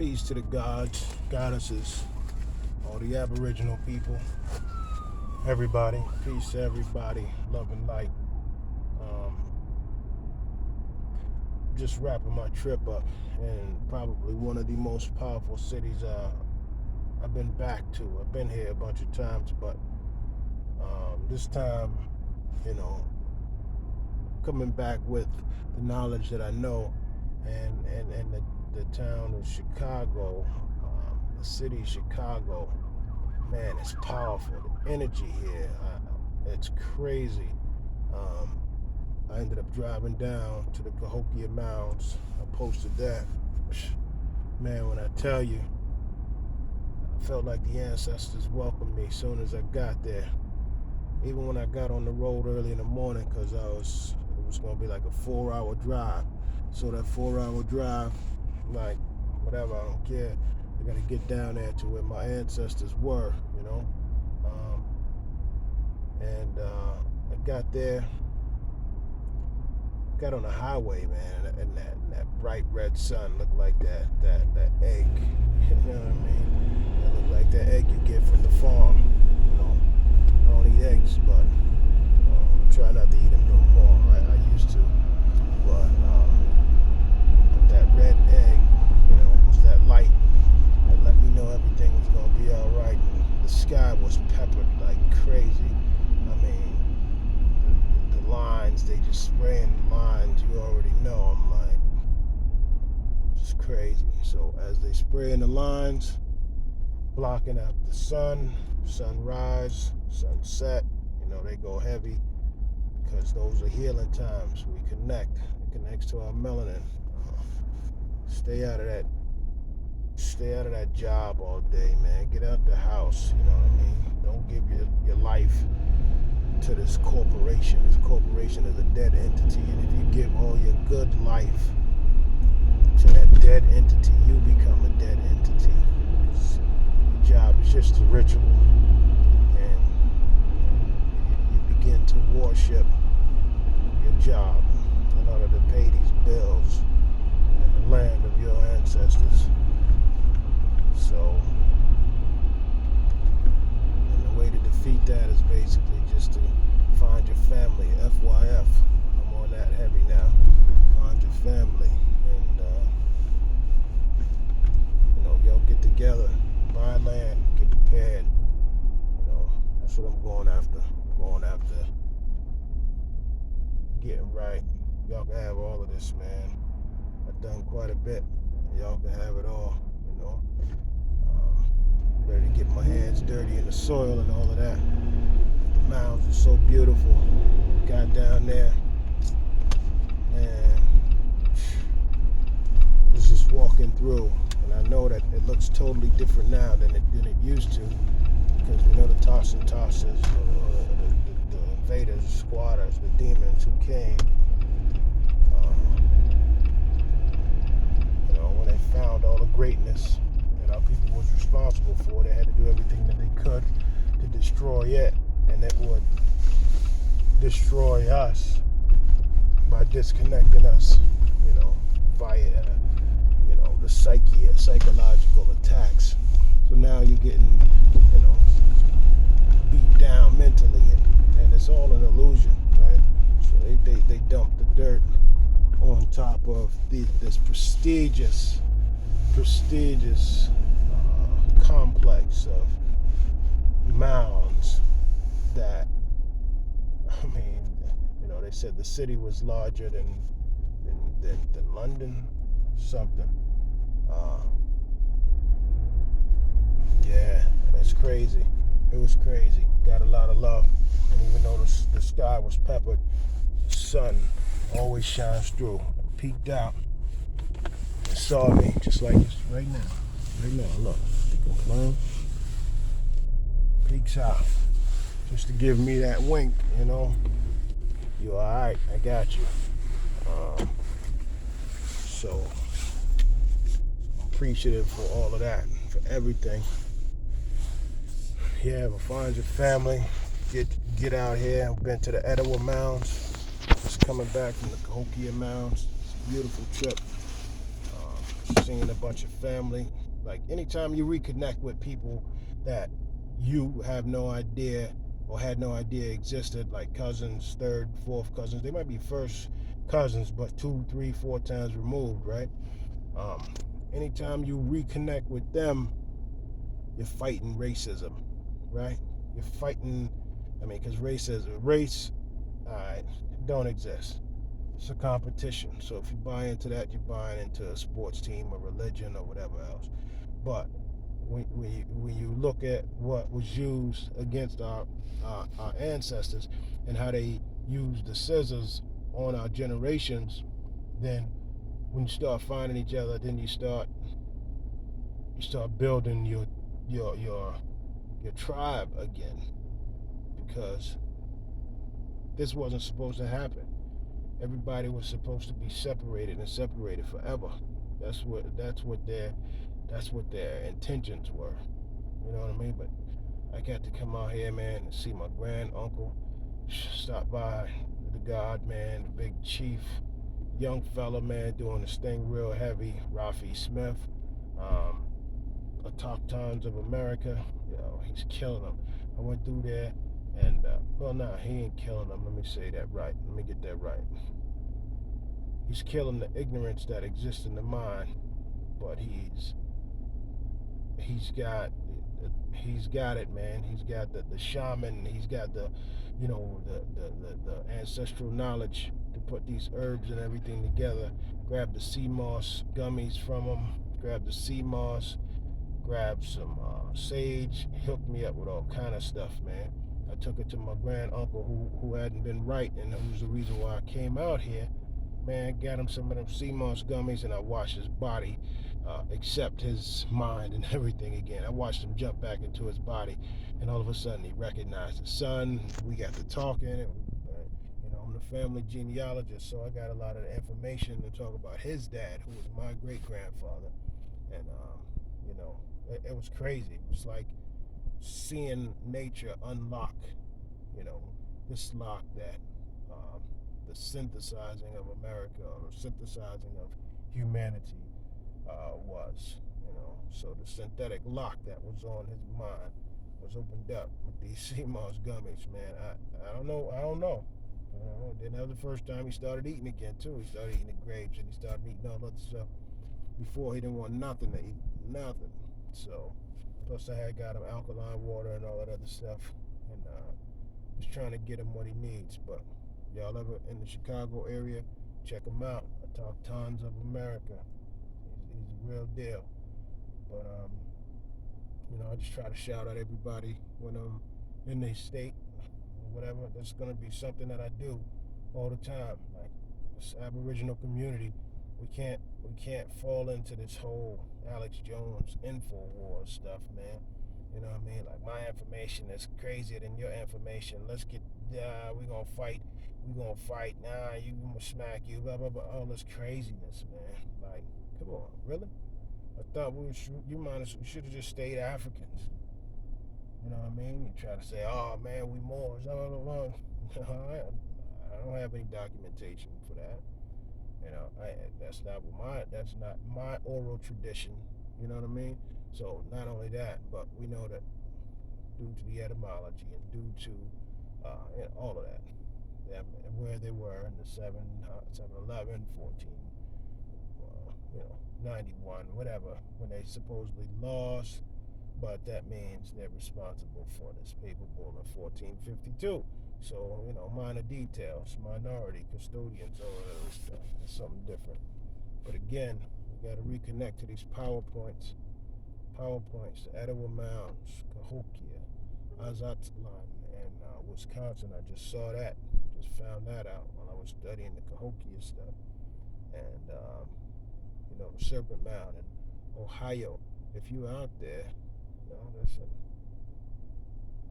Peace to the gods, goddesses, all the Aboriginal people, everybody. Peace to everybody, love and light. Just wrapping my trip up in probably one of the most powerful cities I've been back to. I've been here a bunch of times, but this time, coming back with the knowledge that I know, and the town of Chicago, the city of Chicago, man, it's powerful. The energy here, it's crazy. I ended up driving down to the Cahokia Mounds. I posted that. Man, when I tell you, I felt like the ancestors welcomed me as soon as I got there. Even when I got on the road early in the morning, because it was going to be like a 4-hour drive. So that 4-hour drive, like, whatever, I don't care. I got to get down there to where my ancestors were, And I got there, got on the highway, man, and that bright red sun looked like that egg. You know what I mean? It looked like that egg you get from the farm. I don't eat eggs, but I try not to eat them no more. I used to, but that red egg, was that light that let me know everything was gonna be all right. The sky was peppered like crazy. I mean, the lines, they just spraying the lines. You already know. I'm like, just crazy. So as they spray in the lines, blocking out the sun, sunrise, sunset, they go heavy because those are healing times. We connect. It connects to our melanin. Stay out of that job all day, man. Get out the house. You know what I mean? Don't give your life to this corporation. This corporation is a dead entity, and if you give all your good life to that dead entity, you become a dead entity. Your job is just a ritual, and you begin to worship your job in order to pay these bills in the land of your ancestors. So, and the way to defeat that is basically just to find your family. FYF, I'm on that heavy now. Find your family, and y'all get together, buy land, get prepared. That's what I'm going after. I'm going after getting right. Y'all can have all of this, man. I've done quite a bit. Y'all can have it all. Ready to get my hands dirty in the soil and all of that. The mounds are so beautiful. Got down there, man. Was just walking through, and I know that it looks totally different now than it used to, because the toss and tosses, the invaders, squatters, the demons who came. When they found all the greatness that our people was responsible for, they had to do everything that they could to destroy it, and it would destroy us by disconnecting us, via, the psyche and psychological attacks. So now you're getting, beat down mentally, and it's all an illusion, right? So they dump the dirt on top of this prestigious complex of mounds that, they said the city was larger than London, something. Yeah, that's crazy. It was crazy. Got a lot of love, and even though the sky was peppered, the sun always shines through. Peeked out and saw me just like this right now. Right now, look. Peeks out just to give me that wink, You alright? I got you. So I'm appreciative for all of that, for everything. Yeah, but find your family. Get out here. I've been to the Etowah Mounds. Just coming back from the Cahokia Mounds. It's a beautiful trip. seeing a bunch of family. Like anytime you reconnect with people that you have no idea or had no idea existed, like cousins, third, fourth cousins, they might be first cousins, but 2, 3, 4 times removed, right? Um, anytime you reconnect with them, you're fighting racism, right? You're fighting, because race, don't exist. It's a competition. So if you buy into that, you're buying into a sports team or religion or whatever else. But when you look at what was used against our ancestors and how they used the scissors on our generations, then when you start finding each other, then you start building your your your tribe again, because this wasn't supposed to happen. Everybody was supposed to be separated and separated forever. That's what their intentions were. You know what I mean? But I got to come out here, man, and see my grand uncle. Stop by the God, man, the big chief, young fella, man, doing this thing real heavy. Rafi Smith, um, Autochtons of America. He's killing them. I went through there, and he ain't killing them. Let me say that right. Let me get that right. He's killing the ignorance that exists in the mind, but he's got it, man. He's got the shaman. He's got the ancestral knowledge to put these herbs and everything together. Grab the sea moss gummies from him. Grab the sea moss. Grab some sage. He hooked me up with all kind of stuff, man. I took it to my grand uncle who hadn't been right, and who's the reason why I came out here. Man, got him some of them sea moss gummies, and I watched his body accept his mind and everything again. I watched him jump back into his body, and all of a sudden he recognized his son. We got to talking, and I'm the family genealogist, so I got a lot of the information to talk about his dad, who was my great grandfather, and it was crazy. It was like seeing nature unlock, you know, this lock that the synthesizing of America or synthesizing of humanity was. So the synthetic lock that was on his mind was opened up with these sea moss gummies, man. I don't know. Then that was the first time he started eating again too. He started eating the grapes and he started eating all other stuff. Before he didn't want nothing to eat, nothing. So plus I had got him alkaline water and all that other stuff, and just trying to get him what he needs. But y'all ever in the Chicago area, check him out. I talk tons of America. He's a real deal. But I just try to shout out everybody when I'm in their state or whatever. That's gonna be something that I do all the time. Like this Aboriginal community, we can't fall into this whole Alex Jones InfoWars stuff, man. You know what I mean? Like my information is crazier than your information. Let's get we gonna fight. We gonna fight. Nah, you gonna smack you. Blah blah blah. All this craziness, man. Like, come on, really? I thought we should have just stayed Africans. You know what I mean? You try to say, oh man, we Moors. Blah, blah, blah. I don't have any documentation for that. That's not my oral tradition. You know what I mean? So not only that, but we know that due to the etymology and due to all of that, where they were in the 711, 14, 91, whatever, when they supposedly lost, but that means they're responsible for this paper bull in 1452. So, minor details, minority, custodians, all of that stuff. It's something different. But again, we got to reconnect to these PowerPoints, the Etowah Mounds, Cahokia, Azatlan, and Wisconsin. I just saw that, just found that out while I was studying the Cahokia stuff. And, the Serpent Mound in Ohio. If you're out there, listen,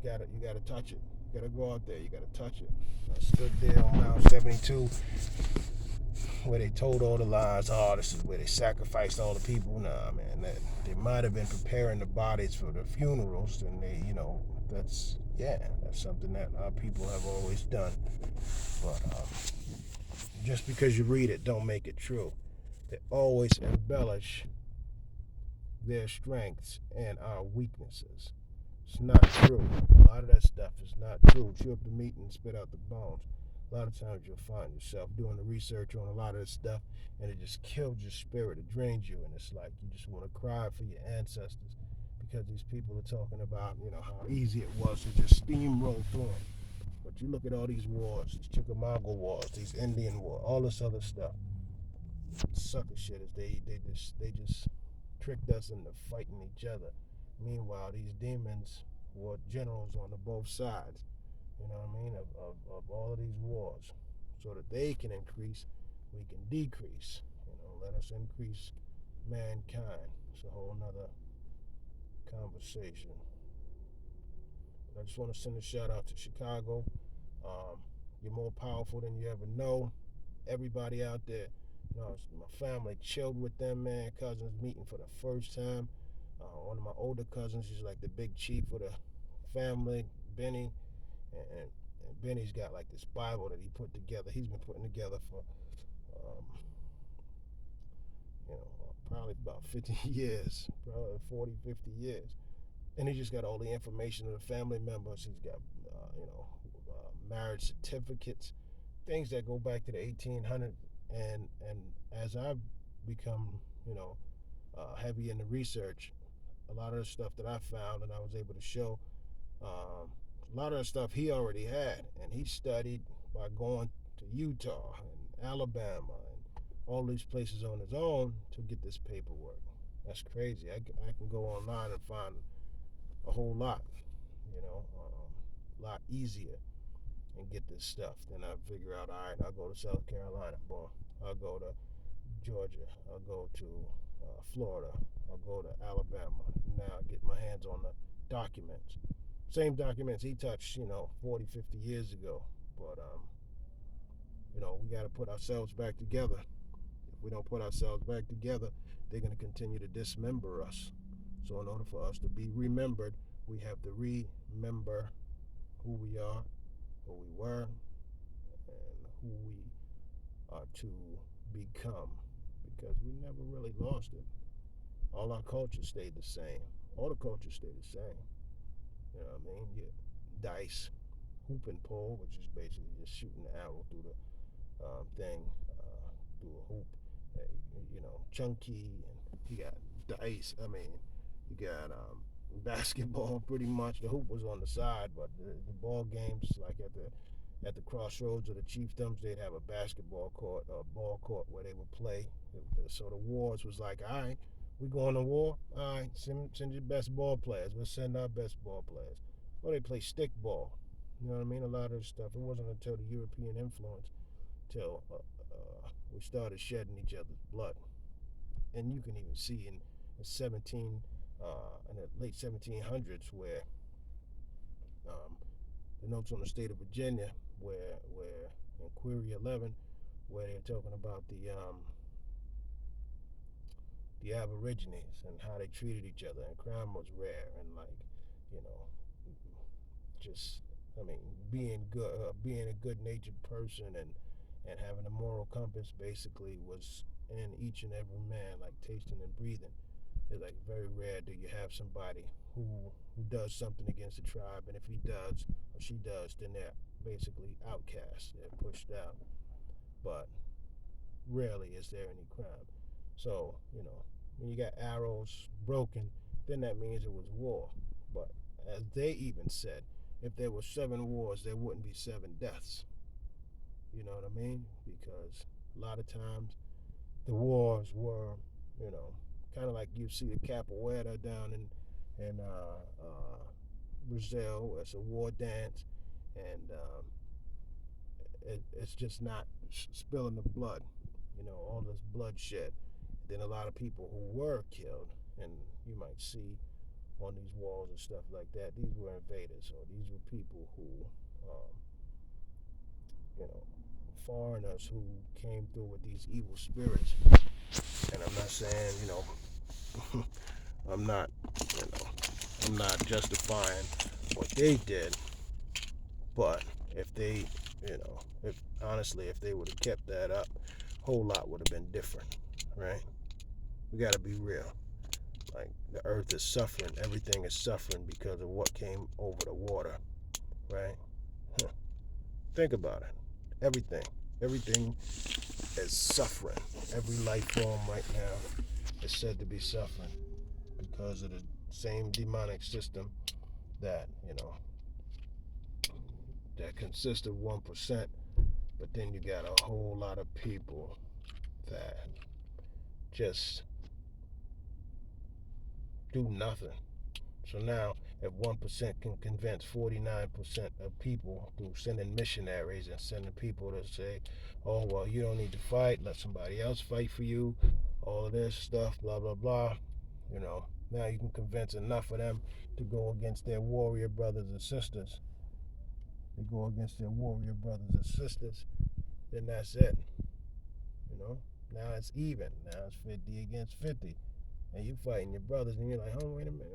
you gotta touch it. You gotta go out there. You gotta touch it. I stood there on Mount 72, where they told all the lies. Oh, this is where they sacrificed all the people. Nah, man, they might have been preparing the bodies for the funerals, and that's something that our people have always done. But just because you read it, don't make it true. They always embellish their strengths and our weaknesses. It's not true. A lot of that stuff is not true. Chew up the meat and spit out the bones. A lot of times you'll find yourself doing the research on a lot of this stuff, and it just kills your spirit. It drains you, and it's like you just want to cry for your ancestors because these people are talking about, how easy it was to just steamroll through them. But you look at all these wars, these Chickamauga wars, these Indian wars, all this other stuff. Sucker shit is they just tricked us into fighting each other. Meanwhile, these demons were generals on the both sides, of all of these wars. So that they can increase, we can decrease. Let us increase mankind. It's a whole nother conversation. But I just want to send a shout out to Chicago. You're more powerful than you ever know. Everybody out there, my family chilled with them, man. Cousins meeting for the first time. One of my older cousins, he's like the big chief of the family, Benny. And Benny's got like this Bible that he put together. He's been putting together for, probably about 50 years, probably 40, 50 years. And he just got all the information of the family members. He's got, marriage certificates, things that go back to the 1800s. And as I've become, heavy in the research, a lot of the stuff that I found and I was able to show, a lot of the stuff he already had, and he studied by going to Utah and Alabama and all these places on his own to get this paperwork. That's crazy. I can go online and find a whole lot, a lot easier and get this stuff. Then I figure out, all right, I'll go to South Carolina, boom. I'll go to Georgia. I'll go to Florida. I'll go to Alabama. Now I get my hands on the documents. Same documents he touched, 40, 50 years ago. But, we got to put ourselves back together. If we don't put ourselves back together, they're going to continue to dismember us. So in order for us to be remembered, we have to remember who we are, who we were, and who we are to become. Because we never really lost it. All our cultures stayed the same. All the cultures stayed the same. You know what I mean? Dice, hoop and pole, which is basically just shooting the arrow through the thing, through a hoop. Chunky, and you got dice. You got basketball pretty much. The hoop was on the side, but the ball games, like at the crossroads of the chiefdoms, they'd have a basketball court, a ball court where they would play. So the wars was like, all right, we going to war? All right, send your best ball players. We'll send our best ball players. Well, they play stick ball. You know what I mean? A lot of this stuff. It wasn't until the European influence till we started shedding each other's blood. And you can even see in the late 1700s where the notes on the state of Virginia, where in Query 11, where they're talking about the Aborigines and how they treated each other, and crime was rare, and being good, being a good-natured person, and having a moral compass basically was in each and every man, like tasting and breathing. It's like very rare do you have somebody who does something against the tribe, and if he does or she does, then they're basically outcasts. They're pushed out. But rarely is there any crime. So, when you got arrows broken, then that means it was war. But as they even said, if there were 7 wars, there wouldn't be 7 deaths. You know what I mean? Because a lot of times the wars were, kind of like you see the capoeira down in Brazil. It's a war dance, and it's just not spilling the blood, all this bloodshed. Then a lot of people who were killed, and you might see on these walls and stuff like that, these were invaders, or these were people who, foreigners who came through with these evil spirits. And I'm not saying, I'm not, I'm not justifying what they did, but if they, if they would have kept that up, a whole lot would have been different. right? We got to be real. Like, the earth is suffering. Everything is suffering because of what came over the water, right? Huh. Think about it. Everything. Everything is suffering. Every life form right now is said to be suffering because of the same demonic system that, that consists of 1%, but then you got a whole lot of people that just do nothing. So now, if 1% can convince 49% of people through sending missionaries and sending people to say, oh, well, you don't need to fight, let somebody else fight for you, all of this stuff, blah, blah, blah, now you can convince enough of them to go against their warrior brothers and sisters. They go against their warrior brothers and sisters, then that's it. Now it's even. Now it's 50 against 50. And you fighting your brothers, and you're like, oh, wait a minute.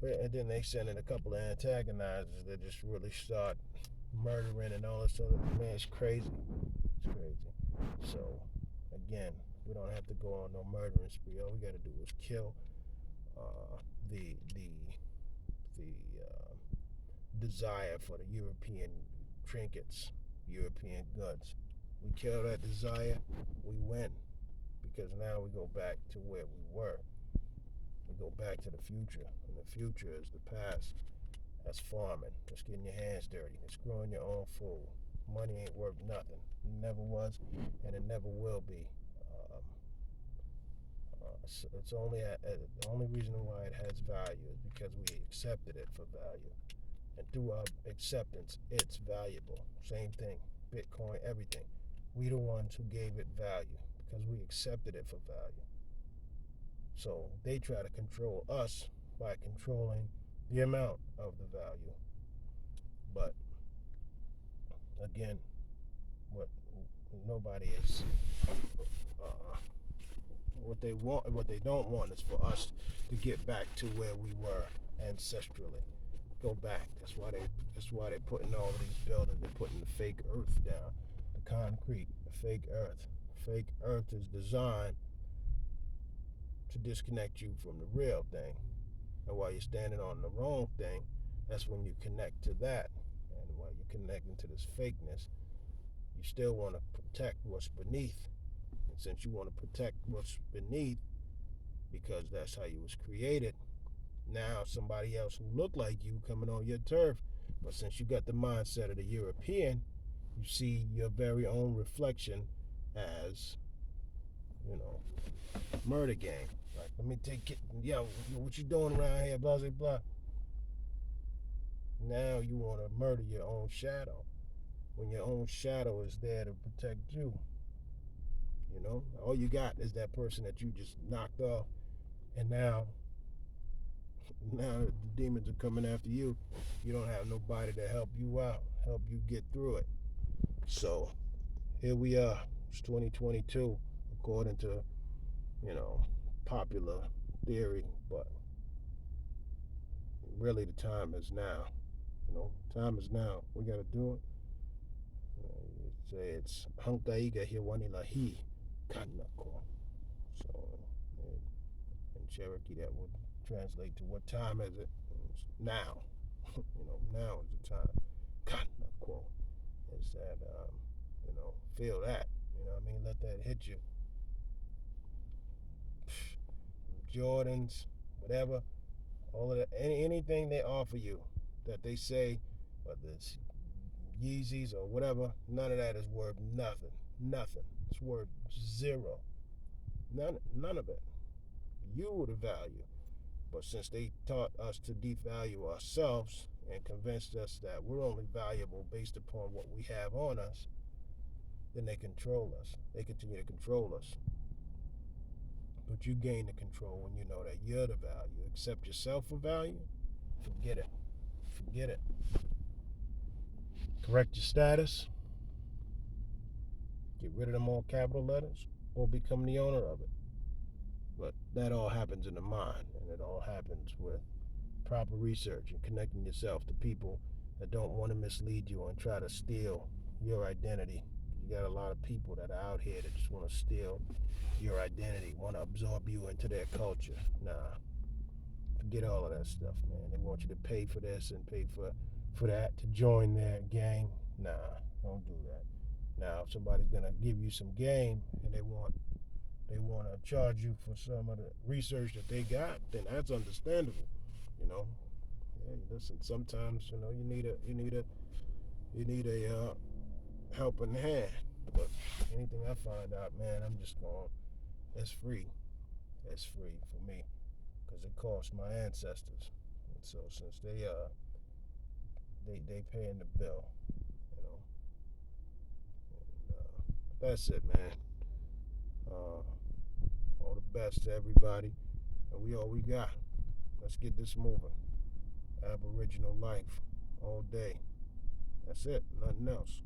And then they send in a couple of antagonizers that just really start murdering and all this other. Man, it's crazy. It's crazy. So, again, we don't have to go on no murdering spree. All we got to do is kill the desire for the European trinkets, European goods. We kill that desire, we win. Because now we go back to where we were. We go back to the future. And the future is the past. That's farming. It's getting your hands dirty. It's growing your own food. Money ain't worth nothing. It never was, and it never will be. It's only the only reason why it has value is because we accepted it for value. And through our acceptance, it's valuable. Same thing. Bitcoin, everything. We the ones who gave it value because we accepted it for value. So they try to control us by controlling the amount of the value. But again, what nobody is, what they don't want is for us to get back to where we were ancestrally. Go back. That's why they're putting all of these buildings. They're putting the fake earth down, the concrete, the fake earth. Fake earth is designed to disconnect you from the real thing. And while you're standing on the wrong thing, that's when you connect to that. And while you're connecting to this fakeness, you still want to protect what's beneath. And since you want to protect what's beneath, because that's how you was created, now somebody else who look like you coming on your turf, but since you got the mindset of the European, you see your very own reflection as, murder game. Like, let me take it. Yo, what you doing around here? Blah, blah, blah. Now you want to murder your own shadow when your own shadow is there to protect you. All you got is that person that you just knocked off, and now the demons are coming after you. You don't have nobody to help you out, help you get through it. So here we are. It's 2022, according to popular theory, but really the time is now. Time is now. We got to do it. Say it's Hankaiga Hiwani Lahi Kanako. So in Cherokee that would translate to what time is it? It's now. Now is the time. Kanako. Is that feel that. Let that hit you. Jordans, whatever, all of that, anything they offer you that they say, whether it's Yeezys or whatever, none of that is worth nothing. Nothing. It's worth zero. None of it. You the value. But since they taught us to devalue ourselves and convinced us that we're only valuable based upon what we have on us, then they control us. They continue to control us. But you gain the control when you know that you're the value. Accept yourself for value. Forget it. Forget it. Correct your status. Get rid of them all capital letters, or become the owner of it. But that all happens in the mind, and it all happens with proper research and connecting yourself to people that don't want to mislead you and try to steal your identity, You got a lot of people that are out here that just want to steal your identity, want to absorb you into their culture. Nah, forget all of that stuff, man. They want you to pay for this and pay for that to join their gang. Nah, don't do that. Now, if somebody's gonna give you some game and they want to charge you for some of the research that they got, then that's understandable. You know, yeah, listen. Sometimes you need a helping hand. But anything I find out, man, I'm just going. It's free. It's free for me because it cost my ancestors. And so since they paying the bill, you know. And, that's it, man. Uh, all the best to everybody, and we all we got. Let's get this moving. Aboriginal life all day. That's it. Nothing else.